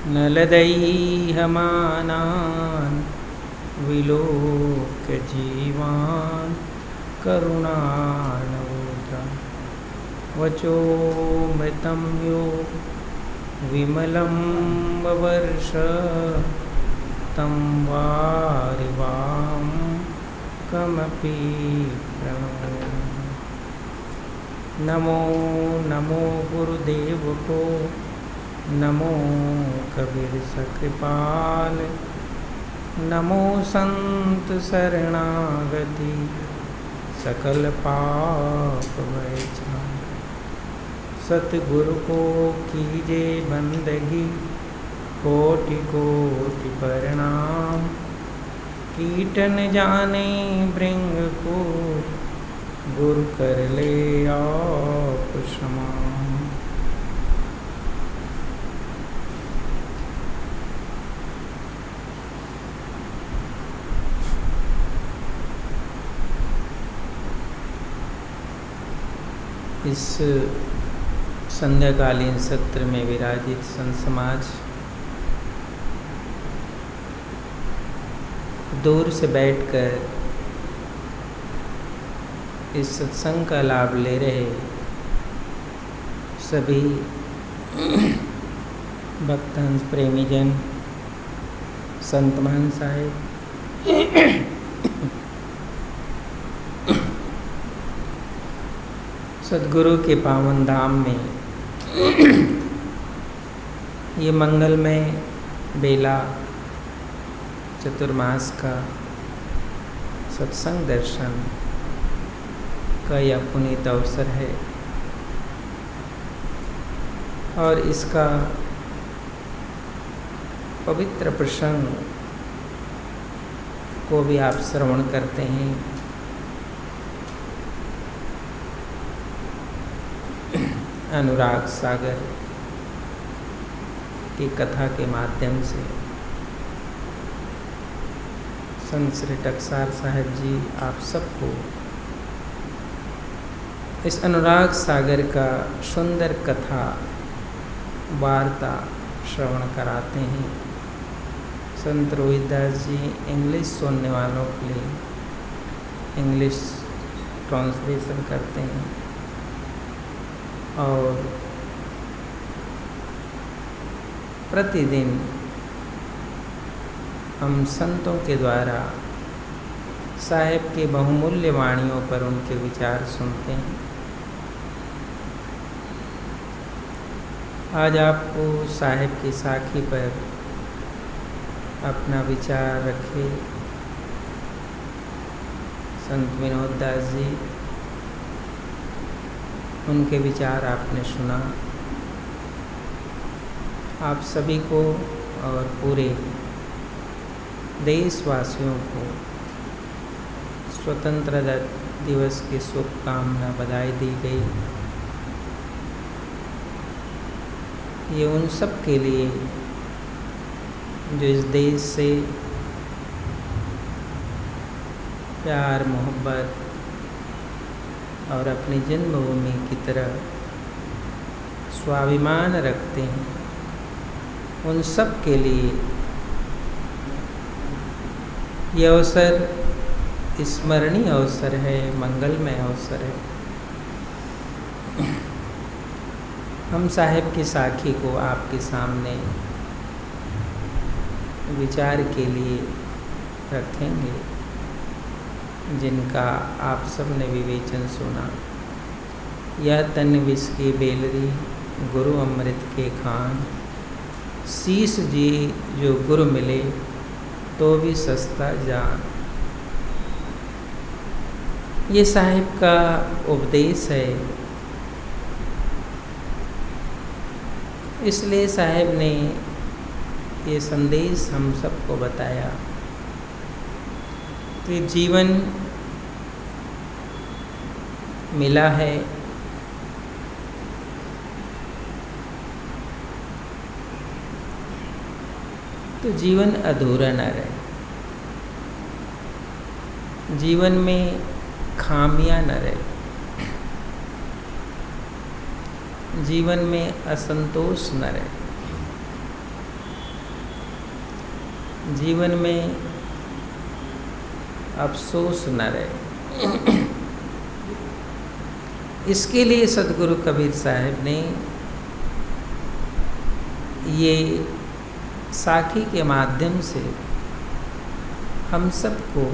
नलदैहमानान् विलोक्य जीवान् करुणानवोद्रा वचोमृतं यो विमलं ववर्ष तं वारिवां कमपि प्रणो नमो नमो गुरुदेव को नमो कबीर सकृपाल नमो संत शरणागति सकल पाप वैचार सतगुरु को कीजे बंदगी कोटि कोटि प्रणाम कीटन जाने भृंग को गुरु कर ले आप समान। इस संध्याकालीन सत्र में विराजित संत समाज दूर से बैठकर इस सत्संग का लाभ ले रहे सभी भक्तहंस प्रेमीजन संत महान साहेब सद्गुरु के पावन धाम में ये मंगलमय बेला चतुर्मास का सत्संग दर्शन का यह पुनीत अवसर है और इसका पवित्र प्रसंग को भी आप श्रवण करते हैं। अनुराग सागर की कथा के माध्यम से संत श्री टकसाल साहेब जी आप सबको इस अनुराग सागर का सुंदर कथा वार्ता श्रवण कराते हैं। संत रोहित दास जी इंग्लिश सुनने वालों के लिए इंग्लिश ट्रांसलेशन करते हैं और प्रतिदिन हम संतों के द्वारा साहेब के बहुमूल्य वाणियों पर उनके विचार सुनते हैं। आज आपको साहेब की साखी पर अपना विचार रखे संत विनोद दास जी, उनके विचार आपने सुना। आप सभी को और पूरे देशवासियों को स्वतंत्रता दिवस की शुभकामना बधाई दी गई। ये उन सब के लिए जो इस देश से प्यार मोहब्बत और अपनी जन्मभूमि की तरह स्वाभिमान रखते हैं, उन सब के लिए ये अवसर स्मरणीय अवसर है, मंगलमय अवसर है। हम साहेब की साखी को आपके सामने विचार के लिए रखेंगे, जिनका आप सब ने विवेचन सुना। यह तन विष की बेलरी गुरु अमृत के खान, शीश जी जो गुरु मिले तो भी सस्ता जान। ये साहिब का उपदेश है, इसलिए साहिब ने ये संदेश हम सबको बताया कि जीवन मिला है तो जीवन अधूरा न रहे, जीवन में खामियां न रहे, जीवन में असंतोष न रहे। जीवन में अफसोस न रहे। इसके लिए सदगुरु कबीर साहब ने ये साखी के माध्यम से हम सबको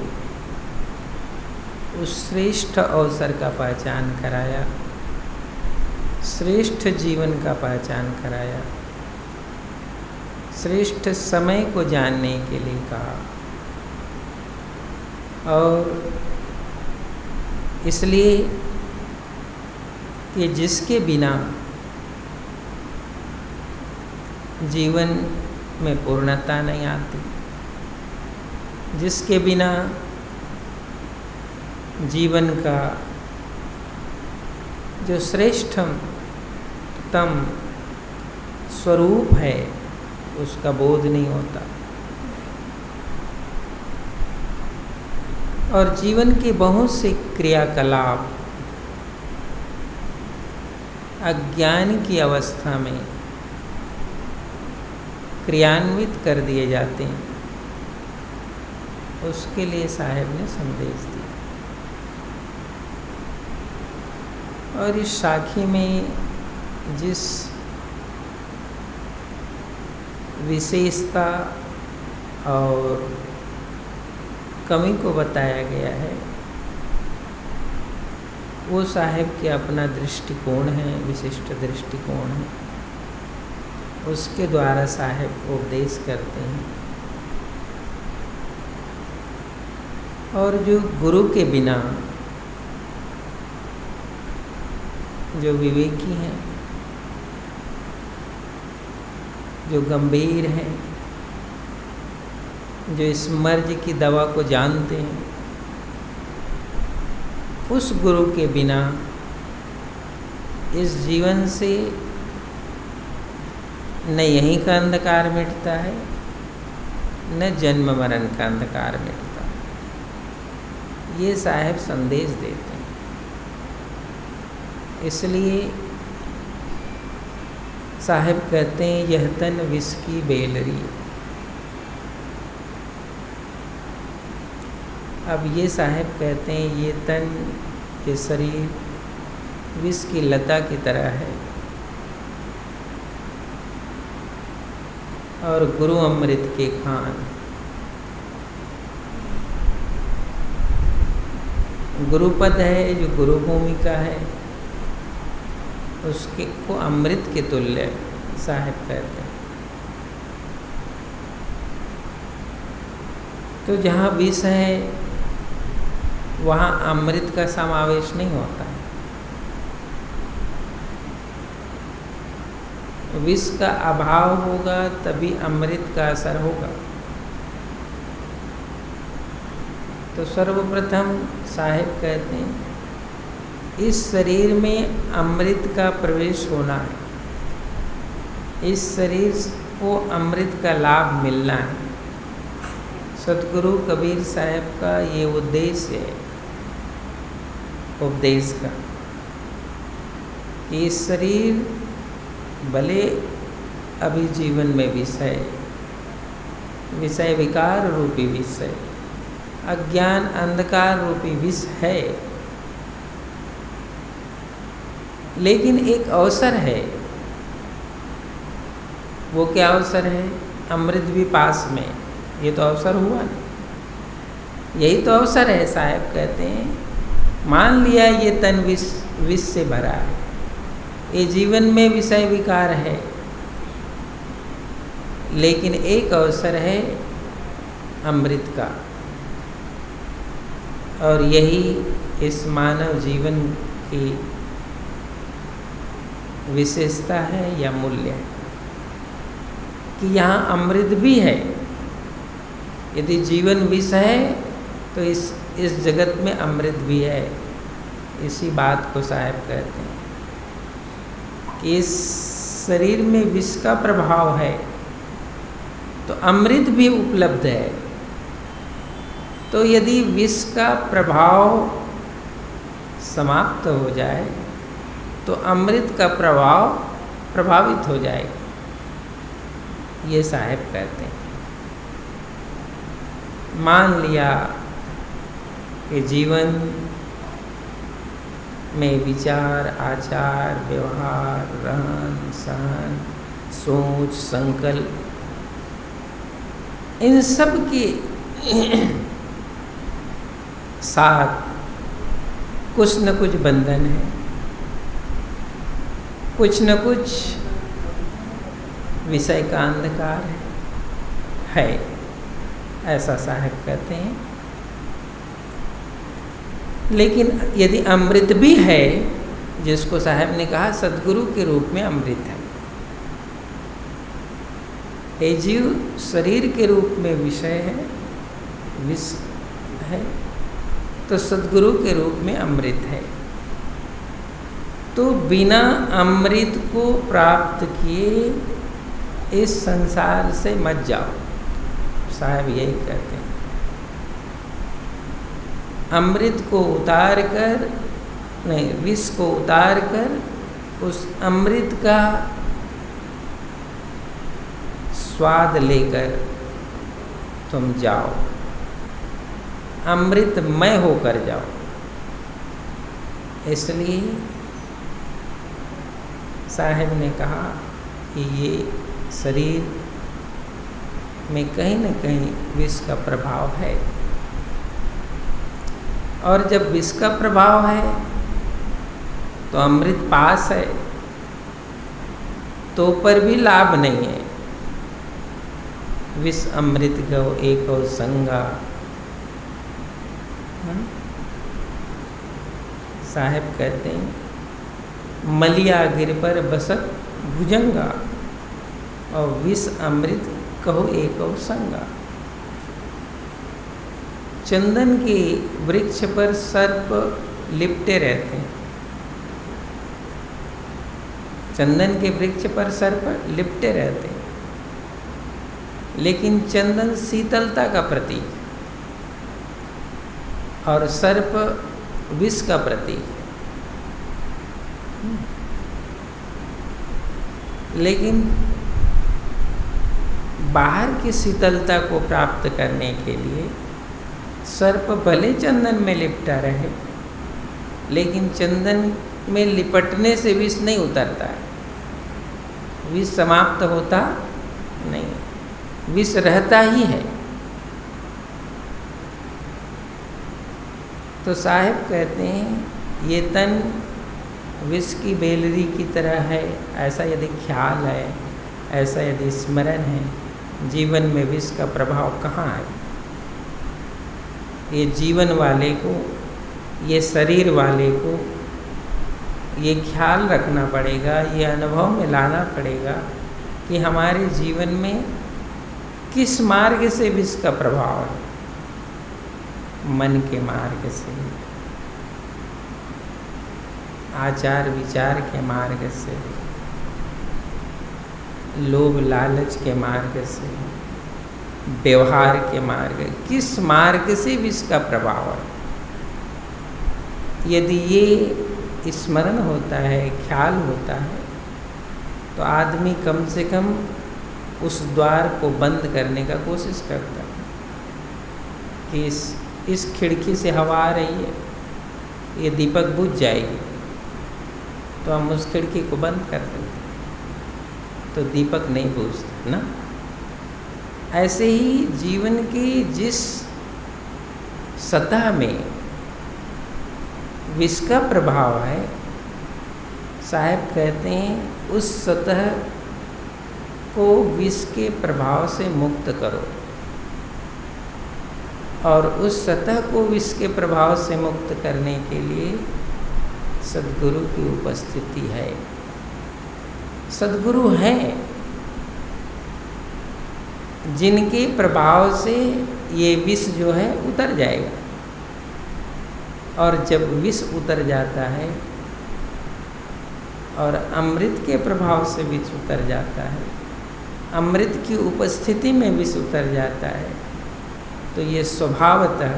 उस श्रेष्ठ अवसर का पहचान कराया, श्रेष्ठ जीवन का पहचान कराया, श्रेष्ठ समय को जानने के लिए कहा। और इसलिए कि जिसके बिना जीवन में पूर्णता नहीं आती, जिसके बिना जीवन का जो श्रेष्ठतम स्वरूप है उसका बोध नहीं होता, और जीवन के बहुत से क्रियाकलाप अज्ञान की अवस्था में क्रियान्वित कर दिए जाते हैं, उसके लिए साहब ने संदेश दिया। और इस साखी में जिस विशेषता और कमी को बताया गया है वो साहब के अपना दृष्टिकोण है, विशिष्ट दृष्टिकोण है, उसके द्वारा साहब उपदेश करते हैं। और जो गुरु के बिना जो विवेकी हैं, जो गंभीर हैं, जो इस मर्ज की दवा को जानते हैं, उस गुरु के बिना इस जीवन से न यहीं का अंधकार मिटता है, न जन्म मरण का अंधकार मिटता है। ये साहब संदेश देते हैं। इसलिए साहब कहते हैं यह तन विष की बेलरी। अब ये साहब कहते हैं ये तन, ये शरीर विष की लता की तरह है और गुरु अमृत के खान। गुरुपद है जो गुरु भूमिका है, उसके को अमृत के तुल्य साहब कहते हैं। तो जहाँ विष है वहाँ अमृत का समावेश नहीं होता है। विष का अभाव होगा तभी अमृत का असर होगा। तो सर्वप्रथम साहब कहते हैं इस शरीर में अमृत का प्रवेश होना है, इस शरीर को अमृत का लाभ मिलना है। सतगुरु कबीर साहब का ये उद्देश्य है उपदेश का कि इस शरीर भले अभी जीवन में विषय विकार रूपी विषय, अज्ञान अंधकार रूपी विष है, लेकिन एक अवसर है। वो क्या अवसर है? अमृत भी पास में, ये तो अवसर हुआ ना, यही तो अवसर है। साहब कहते हैं मान लिया ये तन विष से भरा है, ये जीवन में विषय विकार है, लेकिन एक अवसर है अमृत का, और यही इस मानव जीवन की विशेषता है या मूल्य है कि यहाँ अमृत भी है। यदि जीवन विष है तो इस जगत में अमृत भी है। इसी बात को साहब कहते हैं कि इस शरीर में विष का प्रभाव है तो अमृत भी उपलब्ध है। तो यदि विष का प्रभाव समाप्त हो जाए तो अमृत का प्रभाव प्रभावित हो जाएगा, ये साहब कहते हैं। मान लिया कि जीवन में विचार, आचार, व्यवहार, रहन सहन, सोच, संकल्प, इन सब के साथ कुछ न कुछ बंधन है, कुछ न कुछ विषय का अंधकार है, ऐसा साहब कहते हैं। लेकिन यदि अमृत भी है, जिसको साहब ने कहा सद्गुरु के रूप में अमृत है, ये जीव शरीर के रूप में विषय है, विष है, तो सद्गुरु के रूप में अमृत है। तो बिना अमृत को प्राप्त किए इस संसार से मत जाओ, साहब यही कहते हैं। अमृत को उतार कर, नहीं, विष को उतार कर उस अमृत का स्वाद लेकर तुम जाओ, अमृतमय होकर जाओ। इसलिए साहब ने कहा कि ये शरीर में कहीं न कहीं विष का प्रभाव है, और जब विष का प्रभाव है तो अमृत पास है, तो पर भी लाभ नहीं है। विष अमृत गो एको संगा, साहब कहते हैं मलिया गिर पर बसत भुजंगा, और विष अमृत कहो एको संगा। चंदन के वृक्ष पर सर्प लिपटे रहते हैं, चंदन के वृक्ष पर सर्प लिपटे रहते हैं, लेकिन चंदन शीतलता का प्रतीक है और सर्प विष का प्रतीक है। लेकिन बाहर की शीतलता को प्राप्त करने के लिए सर्प भले चंदन में लिपटा रहे, लेकिन चंदन में लिपटने से विष नहीं उतरता है, विष समाप्त होता नहीं, विष रहता ही है। तो साहब कहते हैं ये तन विष की बेलरी की तरह है, ऐसा यदि ख्याल है, ऐसा यदि स्मरण है, जीवन में विष का प्रभाव कहाँ है? ये जीवन वाले को, ये शरीर वाले को ये ख्याल रखना पड़ेगा, ये अनुभव में लाना पड़ेगा कि हमारे जीवन में किस मार्ग से विष का प्रभाव है। मन के मार्ग से, आचार विचार के मार्ग से, लोभ लालच के मार्ग से, व्यवहार के मार्ग, किस मार्ग से विष का प्रभाव है। यदि ये स्मरण होता है, ख्याल होता है, तो आदमी कम से कम उस द्वार को बंद करने का कोशिश करता है कि इस खिड़की से हवा आ रही है, ये दीपक बुझ जाएगी, तो हम उस खिड़की को बंद कर देते, तो दीपक नहीं बुझता ना। ऐसे ही जीवन की जिस सतह में विष का प्रभाव है, साहब कहते हैं उस सतह को विष के प्रभाव से मुक्त करो, और उस सतह को विष के प्रभाव से मुक्त करने के लिए सद्गुरु की उपस्थिति है। सद्गुरु हैं जिनके प्रभाव से ये विष जो है उतर जाएगा, और जब विष उतर जाता है और अमृत के प्रभाव से विष उतर जाता है, अमृत की उपस्थिति में विष उतर जाता है, तो ये स्वभावतः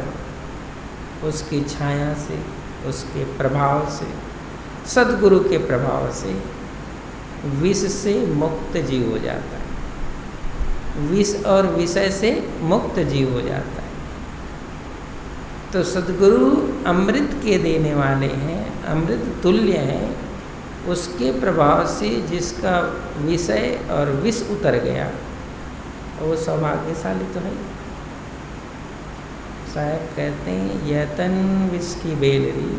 उसकी छाया से, उसके प्रभाव से, सद्गुरु के प्रभाव से विष से मुक्त जीव हो जाता है, विष और विषय से मुक्त जीव हो जाता है। तो सद्गुरु अमृत के देने वाले हैं, अमृत तुल्य हैं। उसके प्रभाव से जिसका विषय और विष उतर गया वो सौभाग्यशाली तो है। साहब कहते हैं यह तन विष की बेलरी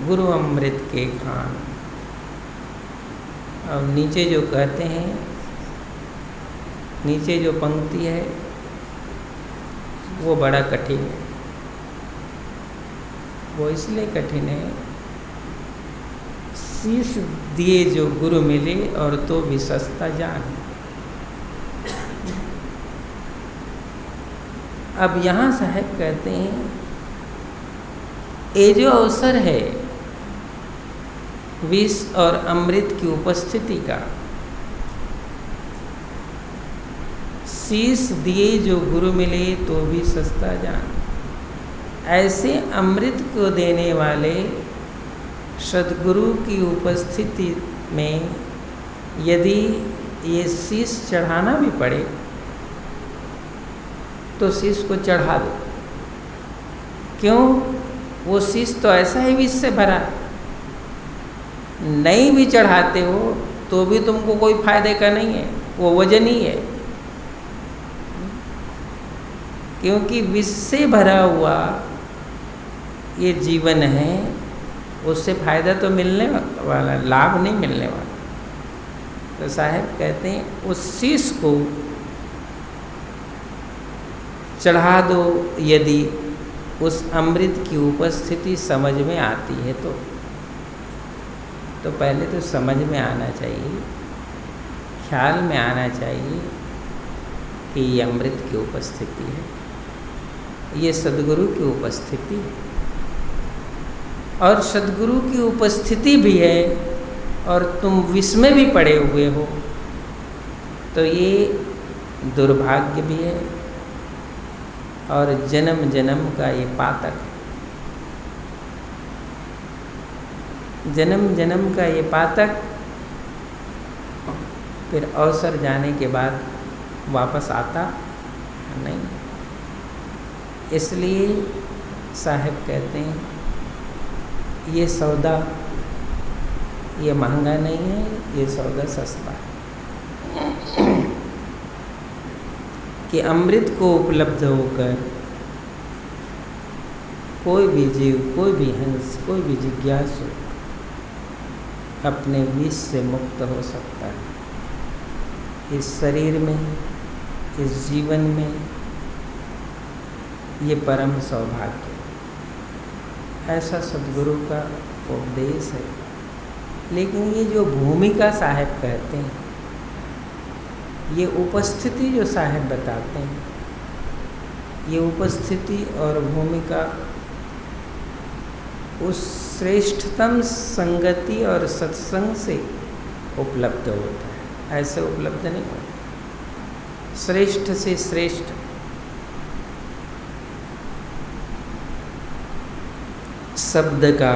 गुरु अमृत के खान। और नीचे जो कहते हैं, नीचे जो पंक्ति है वो बड़ा कठिन है। वो इसलिए कठिन है, शीश दिए जो गुरु मिले और तो भी सस्ता जान। अब यहाँ साहब कहते हैं ये जो अवसर है विष और अमृत की उपस्थिति का, शीश दिए जो गुरु मिले तो भी सस्ता जान। ऐसे अमृत को देने वाले सद्गुरु की उपस्थिति में यदि ये शीश चढ़ाना भी पड़े तो शीश को चढ़ा दो। क्यों? वो शीश तो ऐसा ही विष से भरा है। नहीं भी चढ़ाते हो तो भी तुमको कोई फायदे का नहीं है, वो वजन ही है। क्योंकि विष से भरा हुआ ये जीवन है, उससे फायदा तो मिलने वाला, लाभ नहीं मिलने वाला। तो साहब कहते हैं उस शीश को चढ़ा दो यदि उस अमृत की उपस्थिति समझ में आती है तो पहले तो समझ में आना चाहिए, ख्याल में आना चाहिए कि ये अमृत की उपस्थिति है, ये सद्गुरु की उपस्थिति है। और सद्गुरु की उपस्थिति भी है और तुम विष में भी पड़े हुए हो तो ये दुर्भाग्य भी है और जन्म जन्म का ये पातक है। जन्म जन्म का ये पातक फिर अवसर जाने के बाद वापस आता नहीं। इसलिए साहब कहते हैं ये सौदा ये महंगा नहीं है, ये सौदा सस्ता है। कि अमृत को उपलब्ध होकर कोई भी जीव, कोई भी हंस, कोई भी जिज्ञासु अपने विष से मुक्त हो सकता है। इस शरीर में, इस जीवन में ये परम सौभाग्य, ऐसा सद्गुरु का उपदेश है। लेकिन ये जो भूमिका साहब कहते हैं, ये उपस्थिति जो साहब बताते हैं, ये उपस्थिति और भूमिका उस श्रेष्ठतम संगति और सत्संग से उपलब्ध होता है, ऐसे उपलब्ध नहीं होता। श्रेष्ठ से श्रेष्ठ शब्द का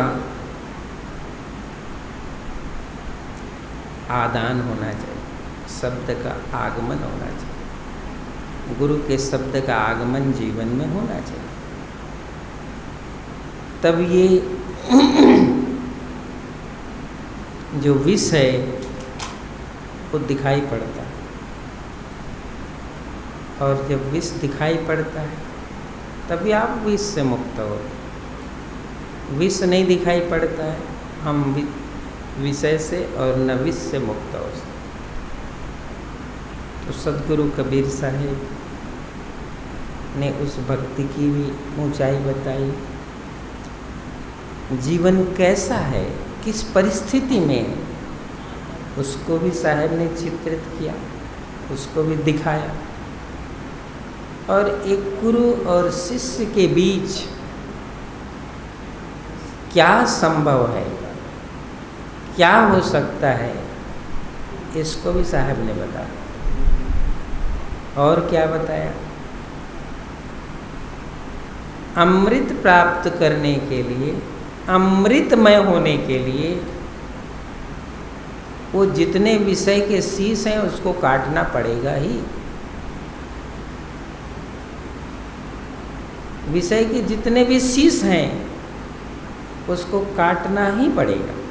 आदान होना चाहिए, शब्द का आगमन होना चाहिए, गुरु के शब्द का आगमन जीवन में होना चाहिए। तब ये जो विष है वो दिखाई पड़ता है। और जब विष दिखाई पड़ता है तभी आप विष से मुक्त होते हैं। विष नहीं दिखाई पड़ता है, हम विषय से और न विष से मुक्त हो सकते। तो सद्गुरु कबीर साहिब ने उस भक्ति की भी ऊंचाई बताई। जीवन कैसा है, किस परिस्थिति में है, उसको भी साहब ने चित्रित किया, उसको भी दिखाया। और एक गुरु और शिष्य के बीच क्या संभव है, क्या हो सकता है, इसको भी साहब ने बताया। और क्या बताया? अमृत प्राप्त करने के लिए, अमृतमय होने के लिए वो जितने विषय के शीश हैं उसको काटना पड़ेगा ही। विषय के जितने भी शीश हैं उसको काटना ही पड़ेगा।